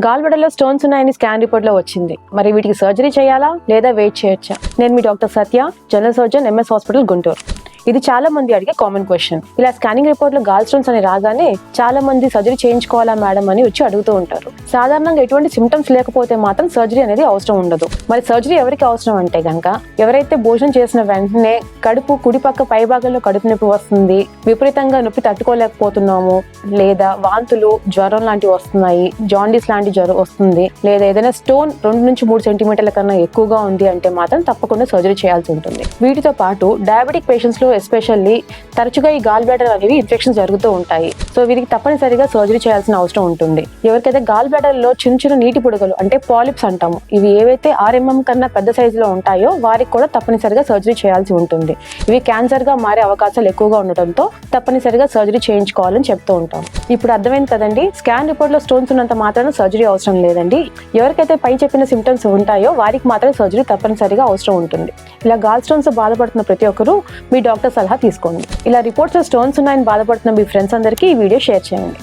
గాల్బెడలో stones ఉన్నాయని scan report లో వచ్చింది. మరి వీటికి సర్జరీ చేయాలా లేదా వెయిట్ చేయొచ్చా? నేను మీ doctor Satya, general surgeon, MS hospital, Guntur. ఇది చాలా మంది అడిగే కామన్ క్వశ్చన్. ఇలా స్కానింగ్ రిపోర్ట్ లో గాల్ స్టోన్స్ అని రాగానే చాలా మంది సర్జరీ చేయించుకోవాలా మేడం అని వచ్చి అడుగుతూ ఉంటారు. సాధారణంగా ఎటువంటి సిమ్టమ్స్ లేకపోతే మాత్రం సర్జరీ అనేది అవసరం ఉండదు. మరి సర్జరీ ఎవరికి అవసరం అంటే గనక ఎవరైతే భోజనం చేసిన వెంటనే కడుపు కుడిపక్క పై భాగంలో కడుపు నొప్పి వస్తుంది, విపరీతంగా నొప్పి తట్టుకోలేకపోతున్నాము, లేదా వాంతులు, జ్వరం లాంటివి వస్తున్నాయి, జాండీస్ లాంటి జ్వరం వస్తుంది, లేదా ఏదైనా స్టోన్ 2 నుంచి 3 సెంటీమీటర్ల కన్నా ఎక్కువగా ఉంది అంటే మాత్రం తప్పకుండా సర్జరీ చేయాల్సి ఉంటుంది. వీటితో పాటు డయాబెటిక్ పేషెంట్స్ లో ఎస్పెషల్లీ తరచుగా ఈ గాల్ బ్లాడర్ అనేవి ఇన్ఫెక్షన్ జరుగుతూ ఉంటాయి. సో వీరికి తప్పనిసరిగా సర్జరీ చేయాల్సిన అవసరం ఉంటుంది. ఎవరికైతే గాల్ బ్లాడర్ లో చిన్న చిన్న నీటి బుడగలు అంటే పాలిప్స్ అంటాము, ఇవి ఏవైతే 6 mm కన్నా పెద్ద సైజులో ఉంటాయో వారికి కూడా తప్పనిసరిగా సర్జరీ చేయాల్సి ఉంటుంది. ఇవి క్యాన్సర్ గా మారే అవకాశాలు ఎక్కువగా ఉండటంతో తప్పనిసరిగా సర్జరీ చేయించుకోవాలని చెప్తూ ఉంటాం. ఇప్పుడు అర్థమైంది కదండి, స్కాన్ రిపోర్ట్ లో స్టోన్స్ ఉన్నంత మాత్రాన సర్జరీ అవసరం లేదండి. ఎవరికైతే పై చెప్పిన సిమ్టమ్స్ ఉంటాయో వారికి మాత్రం సర్జరీ తప్పనిసరిగా అవసరం ఉంటుంది. ఇలా గాల్ స్టోన్స్ బాధపడుతున్న ప్రతి ఒక్కరూ మీ డాక్టర్ సలహా తీసుకోండి. ఇలా రిపోర్ట్స్ లో స్టోన్స్ ఉన్నాయని బాధపడుతున్న మీ ఫ్రెండ్స్ అందరికీ ఈ వీడియో షేర్ చేయండి.